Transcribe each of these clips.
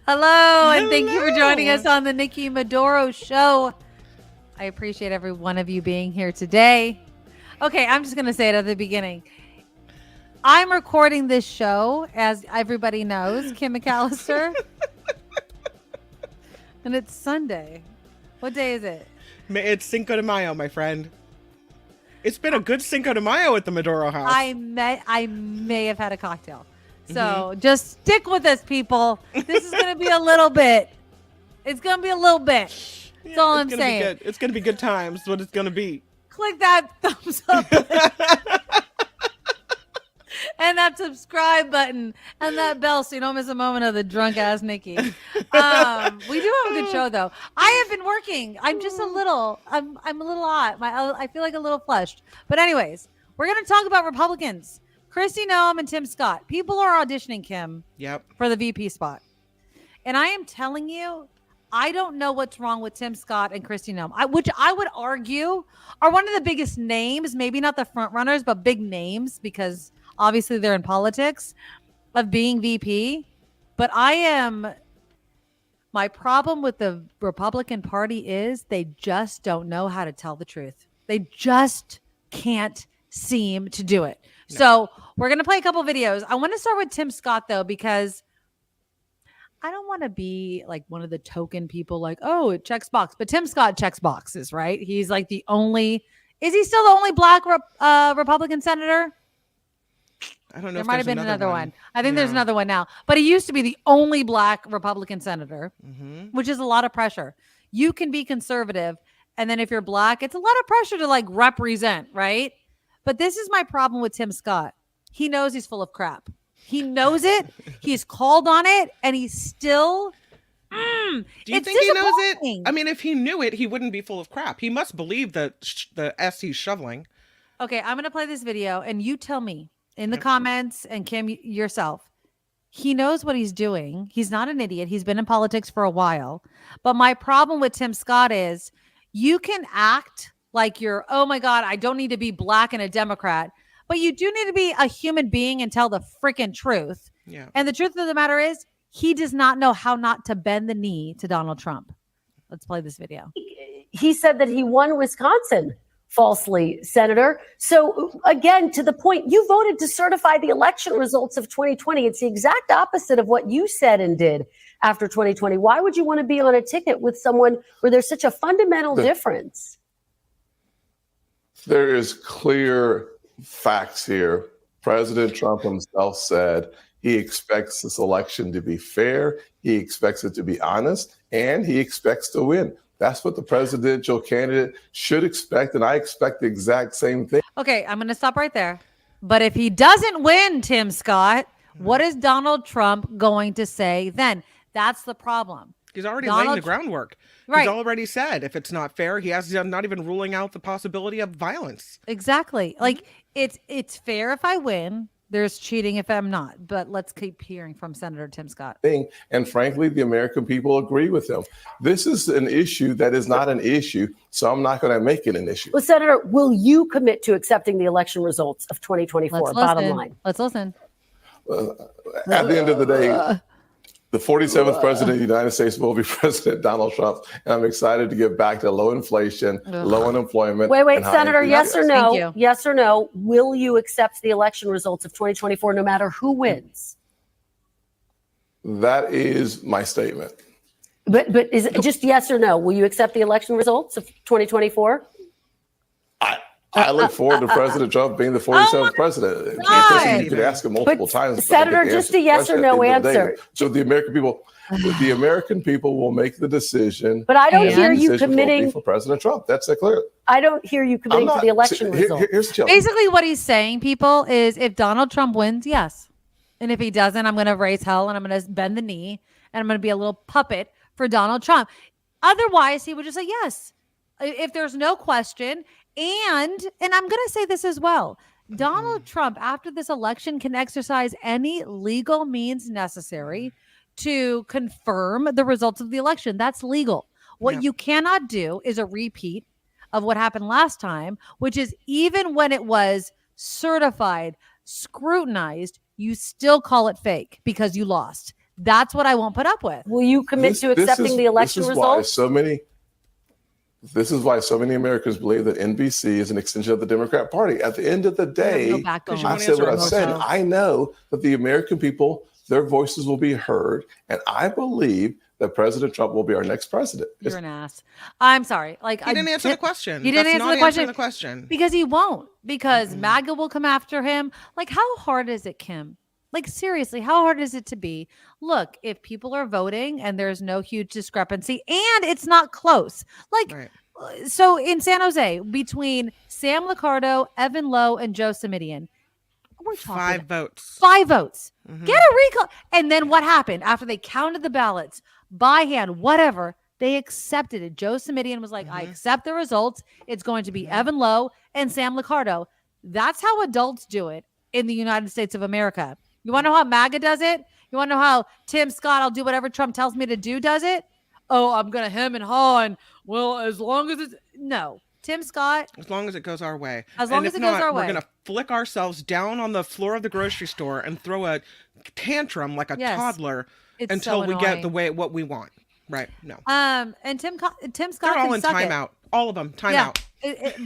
Hello, and thank you for joining us on the Nikki Maduro Show. I appreciate every one of you being here today. Okay, I'm just going to say it at the beginning. I'm recording this show, as everybody knows, Kim McAllister. And it's Sunday. What day is it? It's Cinco de Mayo, my friend. It's been a good Cinco de Mayo at the Maduro house. I may have had a cocktail. So just stick with us, people. This is going to be a little bit. It's going to be a little bit. That's all I'm saying. It's going to be good times. What it's going to be. Click that thumbs up and that subscribe button and that bell so you don't miss a moment of the drunk ass Nikki. We do have a good show though. I have been working. I'm just I'm a little hot. I feel like a little flushed. But anyways, we're going to talk about Republicans. Kristi Noem and Tim Scott. People are auditioning Kim for the VP spot. And I am telling you, I don't know what's wrong with Tim Scott and Kristi Noem, which I would argue are one of the biggest names, maybe not the front runners, but big names because obviously they're in politics of being VP. But my problem with the Republican Party is they just don't know how to tell the truth. They just can't seem to do it. No. So we're going to play a couple videos. I want to start with Tim Scott, though, because I don't want to be like one of the token people like, oh, it checks box. But Tim Scott checks boxes, right? He's like is he still the only black Republican senator? I don't know. There might have been another one. I think there's another one now. But he used to be the only black Republican senator, which is a lot of pressure. You can be conservative. And then if you're black, it's a lot of pressure to like represent, right? But this is my problem with Tim Scott. He knows he's full of crap. He knows it. He's called on it. And he's still... Do you think he knows it? I mean, if he knew it, he wouldn't be full of crap. He must believe the S he's shoveling. Okay, I'm going to play this video. And you tell me in the comments, and Kim, yourself, he knows what he's doing. He's not an idiot. He's been in politics for a while. But my problem with Tim Scott is you can act like you're, oh my God, I don't need to be black and a Democrat, but you do need to be a human being and tell the freaking truth. Yeah. And the truth of the matter is he does not know how not to bend the knee to Donald Trump. Let's play this video. He said that he won Wisconsin falsely, Senator. So again, to the point, you voted to certify the election results of 2020. It's the exact opposite of what you said and did after 2020. Why would you want to be on a ticket with someone where there's such a fundamental difference? There is clear facts here. President Trump himself said he expects this election to be fair, he expects it to be honest, and he expects to win. That's what the presidential candidate should expect, and I expect the exact same thing. Okay, I'm going to stop right there. But if he doesn't win, Tim Scott, what is Donald Trump going to say then? That's the problem. He's already laying the groundwork. Right. He's already said if it's not fair, he's not even ruling out the possibility of violence. Exactly. Like it's fair if I win. There's cheating if I'm not. But let's keep hearing from Senator Tim Scott. And frankly, the American people agree with him. This is an issue that is not an issue, so I'm not going to make it an issue. Well, Senator, will you commit to accepting the election results of 2024? Bottom line. Let's listen. At the end of the day, the 47th president of the United States will be President Donald Trump, and I'm excited to get back to low inflation, low unemployment. Wait, Senator, yes or no? Yes or no? Will you accept the election results of 2024 no matter who wins? That is my statement. But is it just yes or no? Will you accept the election results of 2024? I look forward to President Trump being the 47th president. You could ask him multiple times. Senator, just a yes or no answer. So the American people will make the decision. But I don't hear you committing for President Trump. That's clear. I don't hear you committing to the election results. Basically, what he's saying, people, is if Donald Trump wins, yes. And if he doesn't, I'm going to raise hell and I'm going to bend the knee and I'm going to be a little puppet for Donald Trump. Otherwise, he would just say yes. If there's no question. And I'm going to say this as well. Donald Trump, after this election, can exercise any legal means necessary to confirm the results of the election. That's legal. What you cannot do is a repeat of what happened last time, which is even when it was certified, scrutinized, you still call it fake because you lost. That's what I won't put up with. Will you commit to accepting the election results? This is why so many Americans believe that NBC is an extension of the Democrat Party. At the end of the day, I said what I said. I know that the American people, their voices will be heard, and I believe that President Trump will be our next president. You're an ass. I'm sorry. Like, he didn't answer the question. He didn't answer the question. Because he won't. Because MAGA will come after him. Like, how hard is it, Kim? Like, seriously, how hard is it to be? Look, if people are voting and there's no huge discrepancy and it's not close, like, so in San Jose, between Sam Liccardo, Evan Lowe, and Joe Simidian, we're talking 5 votes. 5 votes. Get a recall. And then what happened after they counted the ballots by hand, whatever, they accepted it. Joe Simidian was like, I accept the results. It's going to be Evan Lowe and Sam Liccardo. That's how adults do it in the United States of America. You want to know how MAGA does it? You want to know how Tim Scott, I'll do whatever Trump tells me to do, does it? Oh, I'm going to hem and haw. And well, as long as it's no. Tim Scott. As long as it goes our way. As long as it goes our way. We're going to flick ourselves down on the floor of the grocery store and throw a tantrum like a toddler until we get what we want. Right. No. And Tim Scott. They're all in timeout. All of them. Timeout.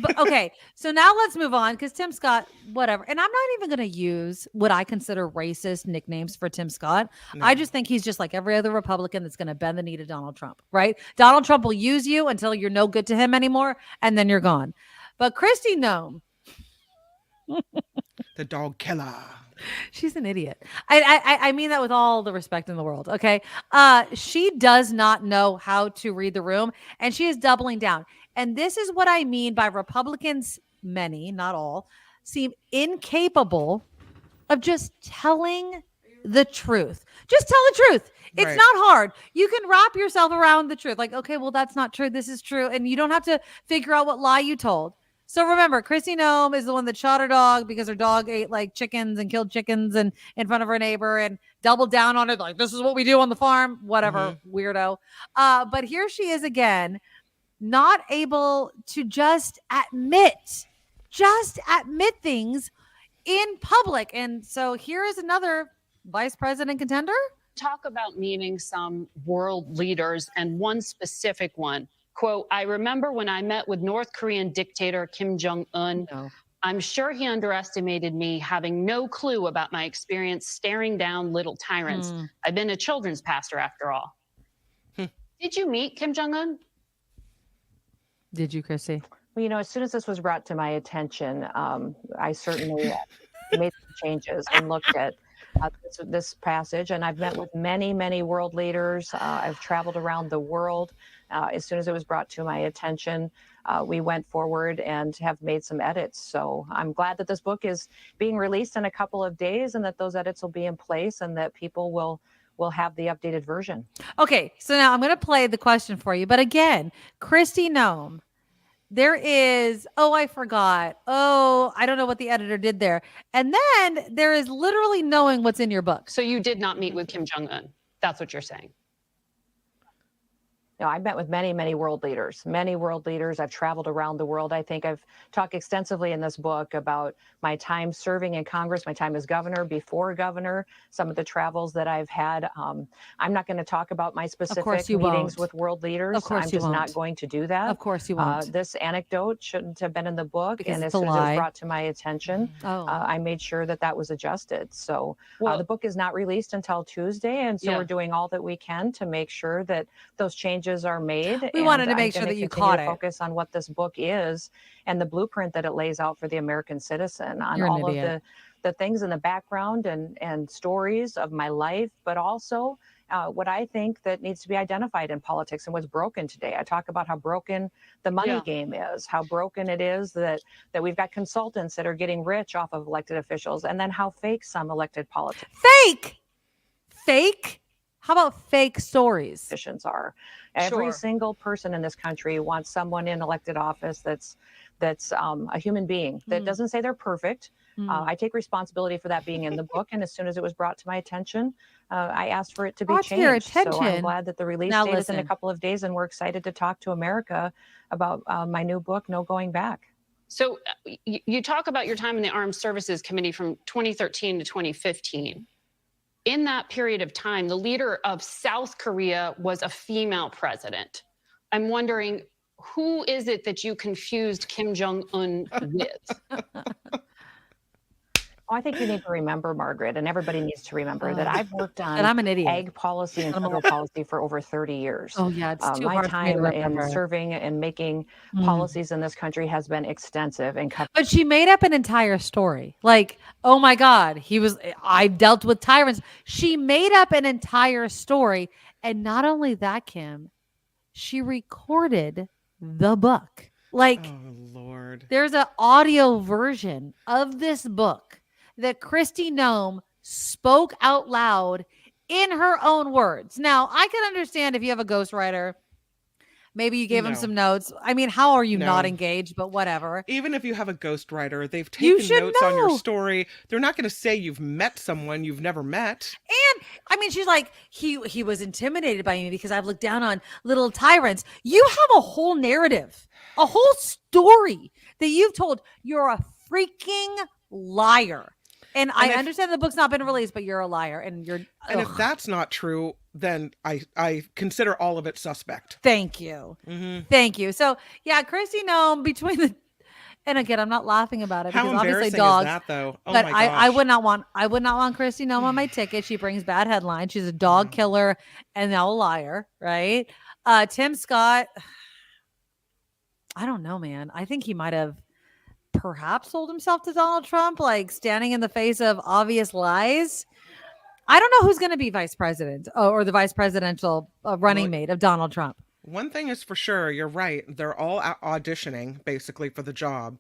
But, okay. So now let's move on because Tim Scott, whatever. And I'm not even going to use what I consider racist nicknames for Tim Scott. No. I just think he's just like every other Republican that's going to bend the knee to Donald Trump, right? Donald Trump will use you until you're no good to him anymore, and then you're gone. But Kristi Noem. The dog killer. She's an idiot. I mean that with all the respect in the world. Okay. She does not know how to read the room, and she is doubling down. And this is what I mean by Republicans, many, not all, seem incapable of just telling the truth. Just tell the truth. It's not hard. You can wrap yourself around the truth. Like, okay, well, that's not true. This is true. And you don't have to figure out what lie you told. So remember, Kristi Noem is the one that shot her dog because her dog ate like chickens and killed chickens and in front of her neighbor and doubled down on it. Like, this is what we do on the farm, whatever, weirdo. But here she is again, not able to just admit things in public. And so here is another vice president contender. Talk about meeting some world leaders and one specific one. Quote, I remember when I met with North Korean dictator Kim Jong-un. No. I'm sure he underestimated me, having no clue about my experience staring down little tyrants. I've been a children's pastor after all. Did you meet Kim Jong-un? Did you, Kristi? Well, as soon as this was brought to my attention, I certainly made some changes and looked at this passage. And I've met with many, many world leaders. I've traveled around the world. As soon as it was brought to my attention, we went forward and have made some edits. So I'm glad that this book is being released in a couple of days and that those edits will be in place and that people will have the updated version. Okay, so now I'm going to play the question for you. But again, Kristi Noem, there is, I forgot. I don't know what the editor did there. And then there is literally knowing what's in your book. So you did not meet with Kim Jong-un. That's what you're saying. I met with many, many world leaders. I've traveled around the world. I think I've talked extensively in this book about my time serving in Congress, my time as governor, before governor, some of the travels that I've had. I'm not going to talk about my specific meetings with world leaders. Of course I'm just not going to do that. Of course you won't. This anecdote shouldn't have been in the book. Because and as soon as it was brought to my attention, I made sure that was adjusted. So the book is not released until Tuesday. And so we're doing all that we can to make sure that those changes are made. We wanted to make sure that you caught it. Focus on what this book is and the blueprint that it lays out for the American citizen on all of the things in the background and stories of my life, but also what I think that needs to be identified in politics and what's broken today. I talk about how broken the money game is, how broken it is that we've got consultants that are getting rich off of elected officials, and then how fake some elected politics. Fake? How about fake stories? Are. Every single person in this country wants someone in elected office that's a human being that doesn't say they're perfect. I take responsibility for that being in the book. And as soon as it was brought to my attention, I asked for it to be changed. So I'm glad that the release date is in a couple of days, and we're excited to talk to America about my new book, No Going Back. So you talk about your time in the Armed Services Committee from 2013 to 2015. in that period of time, the leader of South Korea was a female president. I'm wondering, who is it that you confused Kim Jong-un with? I think you need to remember, Margaret, and everybody needs to remember that I've worked on I'm an idiot. ag policy and federal policy for over 30 years. Oh yeah, it's too my hard time for me to remember. in serving and making policies in this country has been extensive and But she made up an entire story. Like, oh my God, I've dealt with tyrants. She made up an entire story. And not only that, Kim, she recorded the book. Like, oh Lord, there's an audio version of this book that Kristi Noem spoke out loud in her own words. Now, I can understand if you have a ghostwriter, maybe you gave him some notes. I mean, how are you not engaged? But whatever. Even if you have a ghostwriter, they've taken notes on your story. They're not going to say you've met someone you've never met. And I mean, she's like, he was intimidated by me because I've looked down on little tyrants. You have a whole narrative, a whole story that you've told. You're a freaking liar. And I understand the book's not been released, but you're a liar, and you're. And if that's not true, then I consider all of it suspect. Thank you, thank you. So yeah, Kristi Noem between the, and again, I'm not laughing about it How because obviously embarrassing dogs. Is that though? Oh but my gosh. I would not want Kristi Noem on my ticket. She brings bad headlines. She's a dog killer and now a liar, right? Tim Scott. I don't know, man. I think he might have perhaps sold himself to Donald Trump, like standing in the face of obvious lies. I don't know who's going to be vice president or the vice presidential running mate of Donald Trump. One thing is for sure, you're right. They're all auditioning basically for the job.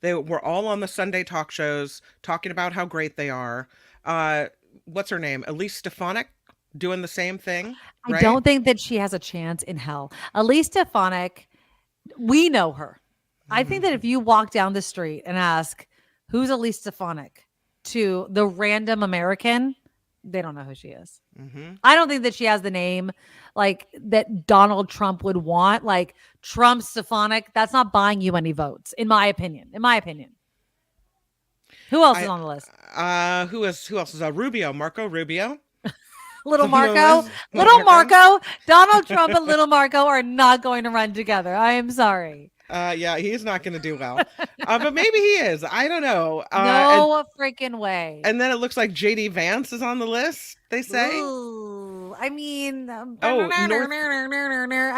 They were all on the Sunday talk shows talking about how great they are. What's her name? Elise Stefanik doing the same thing. Right? I don't think that she has a chance in hell. Elise Stefanik, we know her. I think that if you walk down the street and ask, who's Elise Stefanik, to the random American, they don't know who she is. I don't think that she has the name like that Donald Trump would want. Like Trump Stefanik, that's not buying you any votes, in my opinion. Who else is on the list? Who else is Rubio? Marco Rubio. Little Marco. Donald Trump and Little Marco are not going to run together. I am sorry. Yeah, he's not going to do well. But maybe he is. I don't know. No freaking way. And then it looks like JD Vance is on the list, they say. Ooh, I mean, I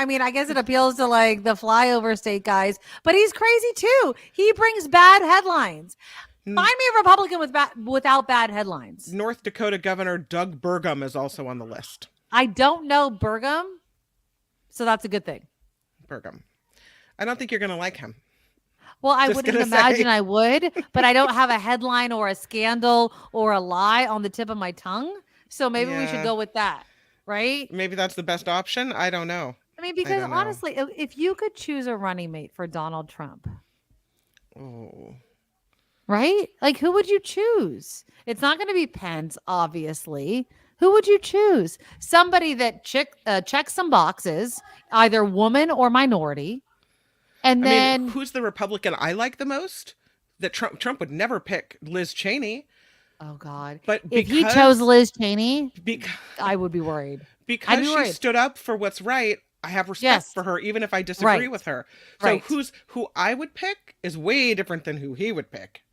mean, I guess it appeals to like the flyover state guys, but he's crazy too. He brings bad headlines. Find me a Republican without bad headlines. North Dakota Governor Doug Burgum is also on the list. I don't know Burgum, so that's a good thing. Burgum. I don't think you're going to like him. Well, I wouldn't imagine I would, but I don't have a headline or a scandal or a lie on the tip of my tongue. So maybe we should go with that, right? Maybe that's the best option. I don't know. I mean, because honestly, if you could choose a running mate for Donald Trump, right? Like, who would you choose? It's not going to be Pence, obviously. Who would you choose? Somebody that checks some boxes, either woman or minority. And then who's the Republican I like the most? That Trump would never pick Liz Cheney. Oh God! But if he chose Liz Cheney, I would be worried. Because she stood up for what's right. I have respect for her, even if I disagree with her. So who I would pick is way different than who he would pick.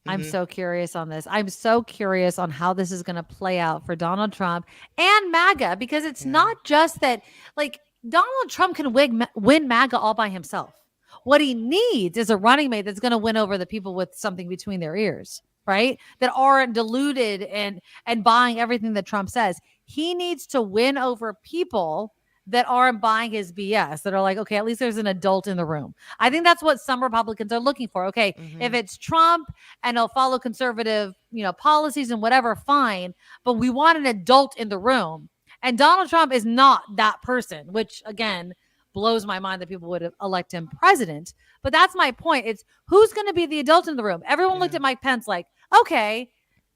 I'm so curious on this. I'm so curious on how this is going to play out for Donald Trump and MAGA, because it's not just that, like, Donald Trump can win MAGA all by himself. What he needs is a running mate that's going to win over the people with something between their ears, right? That aren't deluded and buying everything that Trump says. He needs to win over people that aren't buying his BS, that are like, okay, at least there's an adult in the room. I think that's what some Republicans are looking for. Okay, if it's Trump and he'll follow conservative, policies and whatever, fine. But we want an adult in the room. And Donald Trump is not that person, which again blows my mind that people would elect him president. But that's my point. It's who's going to be the adult in the room. Everyone looked at Mike Pence like, okay,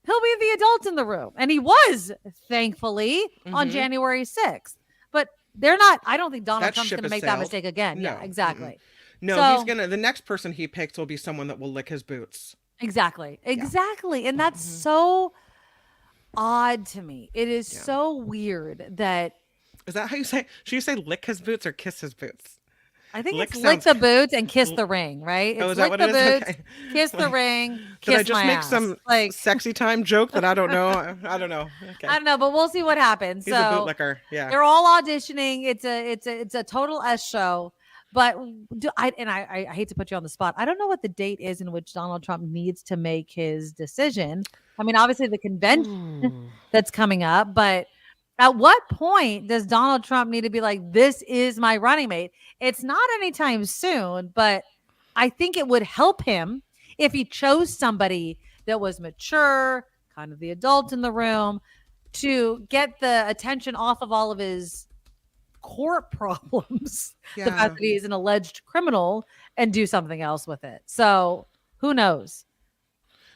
he'll be the adult in the room. And he was, thankfully, on January 6th. But they're not. I don't think Donald Trump's going to make that mistake again. No. Yeah, exactly. No, the next person he picks will be someone that will lick his boots. Exactly. And that's so odd to me. It is Yeah. so weird that Is that how you say? Should you say lick his boots or kiss his boots? I think Lick it's lick sounds- the boots and kiss the ring, right? It's Oh, is that lick what the it is? boots, Okay. kiss the ring, Did I kiss just my make ass. some Like sexy time joke that I don't know? I don't know. Okay. I don't know, but we'll see what happens. He's a So bootlicker. Yeah. they're all auditioning. It's a total S show. But I hate to put you on the spot. I don't know what the date is in which Donald Trump needs to make his decision. I mean, obviously the convention that's coming up, but at what point does Donald Trump need to be like, this is my running mate? It's not anytime soon, but I think it would help him if he chose somebody that was mature, kind of the adult in the room, to get the attention off of all of his court problems, the Yeah. fact that he's an alleged criminal, and do something else with it. So who knows?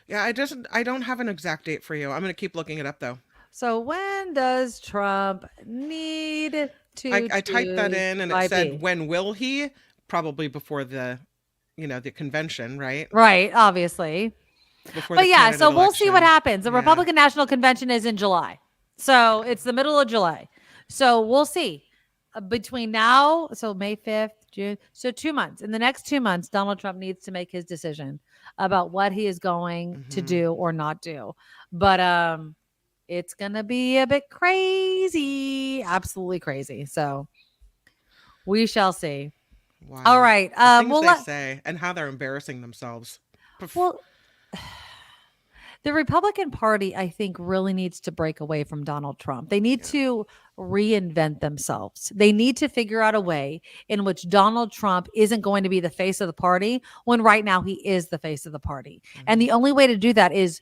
Yeah, I don't have an exact date for you. I'm gonna keep looking it up though. So when does Trump need to I typed that in and it choose said YB? when will he? Probably before the the convention, right? Right, obviously. Before But the yeah, candidate so we'll see what election. happens. The Yeah. Republican National Convention is in July. So it's the middle of July. So we'll see. Between now, so May 5th, June, so 2 months. In the next 2 months, Donald Trump needs to make his decision about what he is going to Mhm. do or not do. But it's going to be a bit crazy, absolutely crazy. So we shall see. Wow. All right. The things We'll they let, say and how they're embarrassing themselves. well, the Republican Party, I think, really needs to break away from Donald Trump. They need to reinvent themselves. They need to figure out a way in which Donald Trump isn't going to be the face of the party when right now he is the face of the party. And the only way to do that is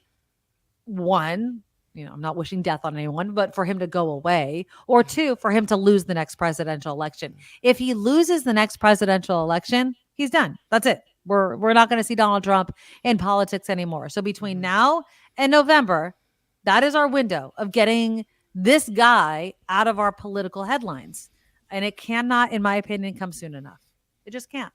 one, I'm not wishing death on anyone, but for him to go away, or two, for him to lose the next presidential election. If he loses the next presidential election, he's done. That's it. We're not going to see Donald Trump in politics anymore. So between now and November, that is our window of getting this guy out of our political headlines. And it cannot, in my opinion, come soon enough. It just can't.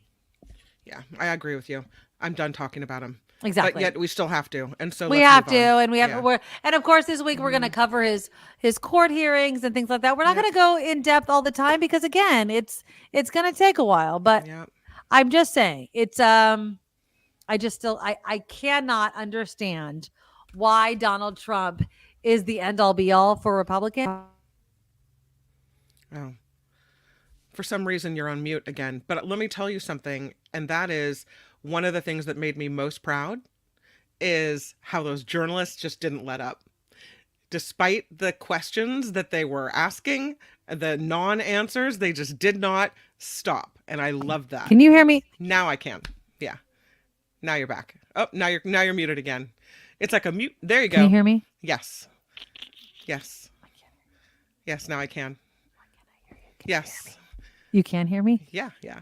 Yeah, I agree with you. I'm done talking about him. Exactly. But yet we still have to. And so We let's have move to, on. and we have Yeah. and of course this week we're going to cover his court hearings and things like that. We're not going to go in depth all the time because again, it's going to take a while, but Yeah. I'm just saying it's I cannot understand why Donald Trump is the end all be all for Republicans. Oh. For some reason you're on mute again. But let me tell you something, and that is one of the things that made me most proud is how those journalists just didn't let up. Despite the questions that they were asking, the non-answers, they just did not stop. And I love that. Can you hear me? Now I can. Yeah. Now you're back. Oh, now you're muted again. It's like a mute. There you go. Can you hear me? Yes. Yes. Yes, now I can. Yes. You can hear me? Yeah, yeah.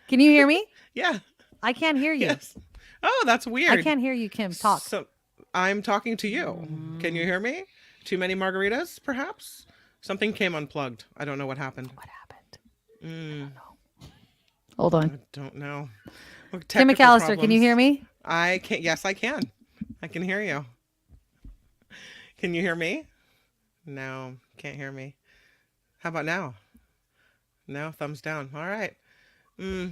Can you hear me? Yeah. I can't hear you. Yes. Oh, that's weird. I can't hear you, Kim. Talk. So I'm talking to you. Can you hear me? Too many margaritas, perhaps? Something came unplugged. I don't know what happened. What happened? Mm, Hold I on. don't know. Kim Technical McAllister, can you problems. hear me? I can. Yes, I can. I can hear you. Can you hear me? No, can't hear me. How about now? No, thumbs down. All right. No.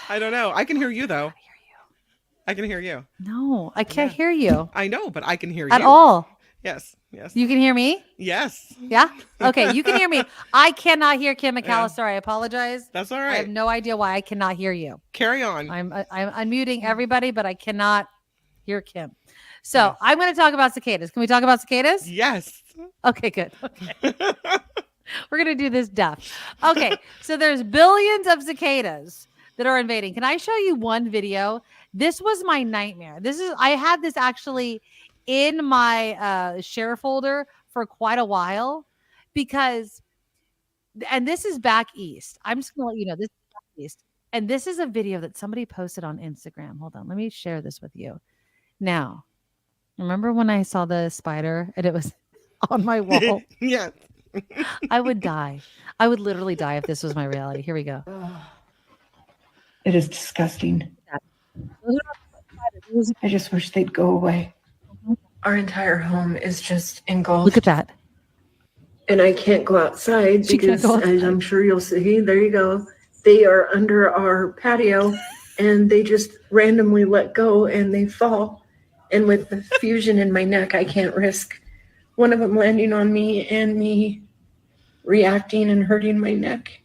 I don't know. I can hear you though. I can hear you. No, I can't Yeah. hear you I know, but I can hear at you. all. Yes. Yes. You can hear me? Yes. Yeah? Okay, you can hear me. I cannot hear Kim McAllister. I apologize. That's all I have right. no idea why I cannot hear you. Carry on. I'm unmuting everybody, but I cannot hear Kim. So Yes. I'm going to talk about cicadas. Can we talk about cicadas? Yes. Okay, good. Okay. We're going to do this deaf. Okay, so there's billions of cicadas that are invading. Can I show you one video? This was my nightmare. I had this actually in my share folder for quite a while because, and this is back east. I'm just going to let you know this is back east. And this is a video that somebody posted on Instagram. Hold on. Let me share this with you. Now, remember when I saw the spider and it was on my wall? Yes. I would die. I would literally die if this was my reality. Here we go. It is disgusting. I just wish they'd go away. Our entire home is just engulfed. Look at that. And I can't go outside She can't because, go outside. as I'm sure you'll see, there you go. They are under our patio and they just randomly let go and they fall. And with the fusion in my neck, I can't risk one of them landing on me and me reacting and hurting my neck.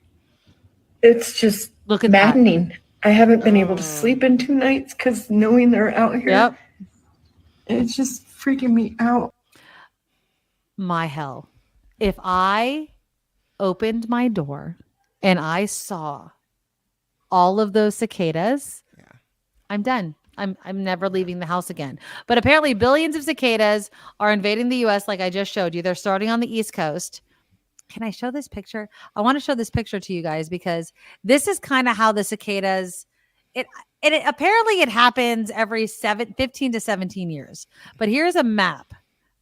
It's just Look at maddening. I haven't been able to Oh. sleep in 2 nights because knowing they're out here, Yep. it's just freaking me out. My hell. If I opened my door and I saw all of those cicadas, Yeah. I'm done. I'm never leaving the house again. But apparently billions of cicadas are invading the US like I just showed you. They're starting on the East Coast. Can I show this picture? I want to show this picture to you guys because this is kind of how the cicadas it apparently it happens every 15 to 17 years. But here's a map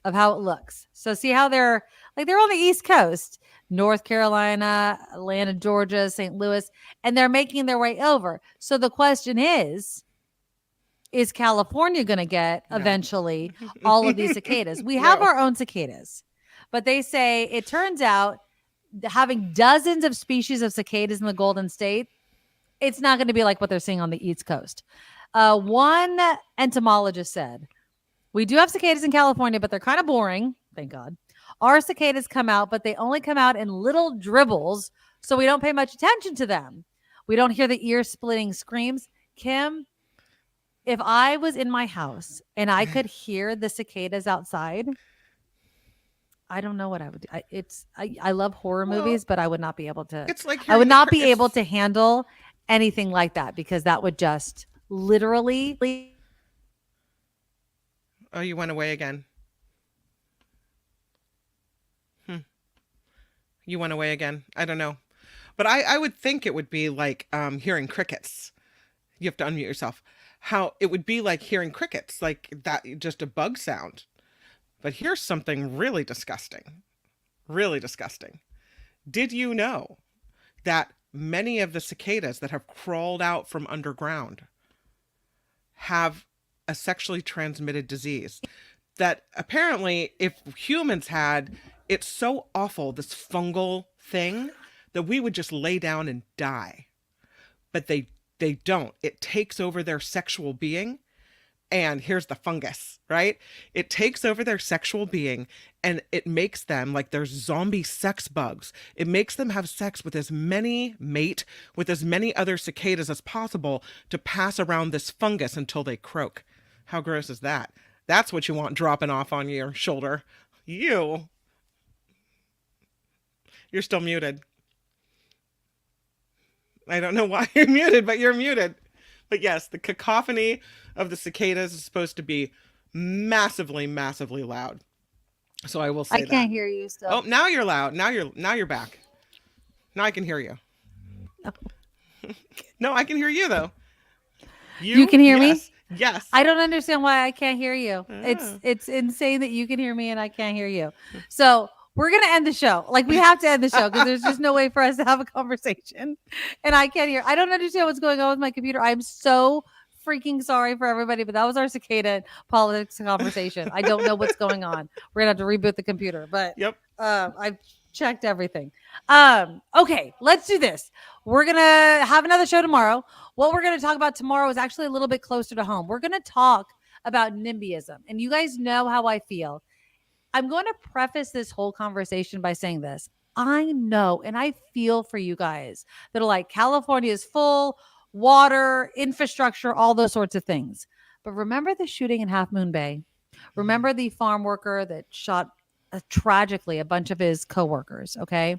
of how it looks. So see how they're on the East Coast, North Carolina, Atlanta, Georgia, St. Louis, and they're making their way over. So the question is California going to get eventually all of these cicadas? We have our own cicadas, but they say it turns out having dozens of species of cicadas in the Golden State, it's not going to be like what they're seeing on the East Coast. One entomologist said, we do have cicadas in California, but they're kind of boring. Thank God. Our cicadas come out, but they only come out in little dribbles, so we don't pay much attention to them. We don't hear the ear-splitting screams. Kim, if I was in my house and I could hear the cicadas outside, I don't know what I would do. I love horror movies, but I would not be able to. It's like I would not be able to handle anything like that because that would just literally. Oh, you went away again. You went away again. I don't know. But I would think it would be like hearing crickets. You have to unmute yourself. How it would be like hearing crickets, like that, just a bug sound. But here's something really disgusting. Really disgusting. Did you know that many of the cicadas that have crawled out from underground have a sexually transmitted disease that apparently if humans had, it's so awful, this fungal thing, that we would just lay down and die. But they don't. It takes over their sexual being. And here's the fungus, right? It takes over their sexual being and it makes them like they're zombie sex bugs. It makes them have sex with as many other cicadas as possible to pass around this fungus until they croak. How gross is that? That's what you want dropping off on your shoulder. You're still muted. I don't know why you're muted, but you're muted. But yes, the cacophony of the cicadas is supposed to be massively, massively loud. So I will say that. I can't hear you still. Oh, now you're loud. Now you're back. Now I can hear you. No, I can hear you though. You can hear me? Yes. I don't understand why I can't hear you. It's insane that you can hear me and I can't hear you. So we're going to end the show. Like we have to end the show because there's just no way for us to have a conversation. And I can't hear. I don't understand what's going on with my computer. I'm so freaking sorry for everybody, but that was our cicada politics conversation. I don't know what's going on. We're going to have to reboot the computer, but yep. I've checked everything. Okay, let's do this. We're going to have another show tomorrow. What we're going to talk about tomorrow is actually a little bit closer to home. We're going to talk about NIMBYism. And you guys know how I feel. I'm going to preface this whole conversation by saying this. I know and I feel for you guys that are like, California is full, water, infrastructure, all those sorts of things. But remember the shooting in Half Moon Bay? Remember the farm worker that shot tragically a bunch of his coworkers, okay?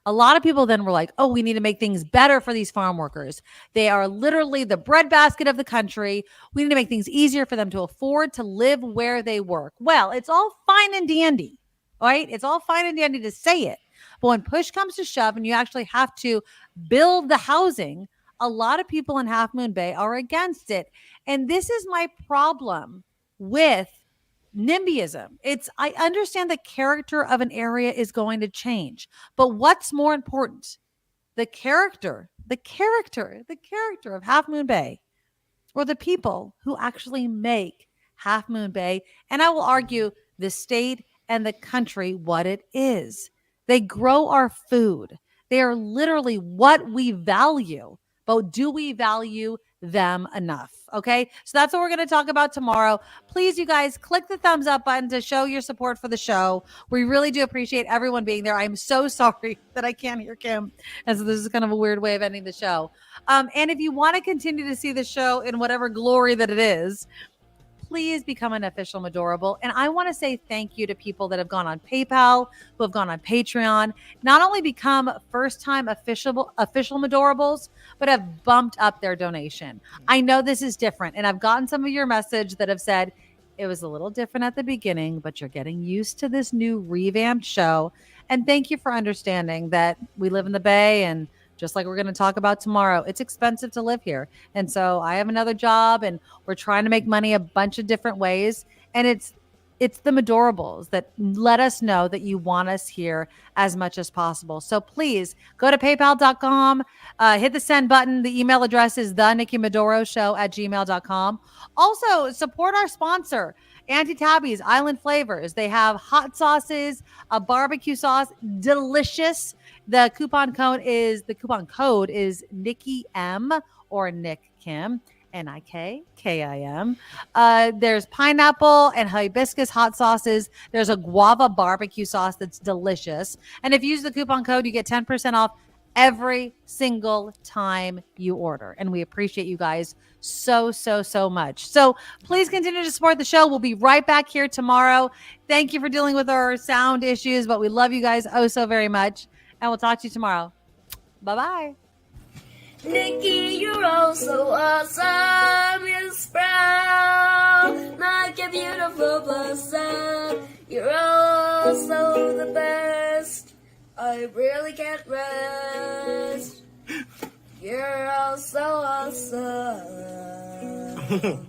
A lot of people then were like, oh, we need to make things better for these farm workers. They are literally the breadbasket of the country. We need to make things easier for them to afford to live where they work. Well, it's all fine and dandy, right? It's all fine and dandy to say it. But when push comes to shove and you actually have to build the housing, a lot of people in Half Moon Bay are against it. And this is my problem with NIMBYism. I understand the character of an area is going to change, but what's more important? The character of Half Moon Bay, or the people who actually make Half Moon Bay, and I will argue the state and the country what it is. They grow our food. They are literally what we value, but do we value them enough? Okay. So that's what we're going to talk about tomorrow. Please, you guys, click the thumbs up button to show your support for the show. We really do appreciate everyone being there. I'm so sorry that I can't hear Kim. And so this is kind of a weird way of ending the show. And if you want to continue to see the show in whatever glory that it is, please become an official Madorable. And I want to say thank you to people that have gone on PayPal, who have gone on Patreon, not only become first-time official Madorables, but have bumped up their donation. I know this is different, and I've gotten some of your message that have said it was a little different at the beginning, but you're getting used to this new revamped show. And thank you for understanding that we live in the Bay, and just like we're going to talk about tomorrow, it's expensive to live here. And so I have another job, and we're trying to make money a bunch of different ways. And it's the Madorables that let us know that you want us here as much as possible. So please go to paypal.com, hit the send button. The email address is thenikkimadoroshow@gmail.com. Also, support our sponsor, Auntie Tabby's Island Flavors. They have hot sauces, a barbecue sauce, delicious. The coupon code is Nikki M or Nick Kim, NIKKIM. There's pineapple and hibiscus hot sauces. There's a guava barbecue sauce that's delicious. And if you use the coupon code, you get 10% off every single time you order. And we appreciate you guys so much. So please continue to support the show. We'll be right back here tomorrow. Thank you for dealing with our sound issues, but we love you guys so very much. And we'll talk to you tomorrow. Bye-bye. Nikki, you're all so awesome. You're proud, like a beautiful blossom. You're also the best. I really can't rest. You're all so awesome.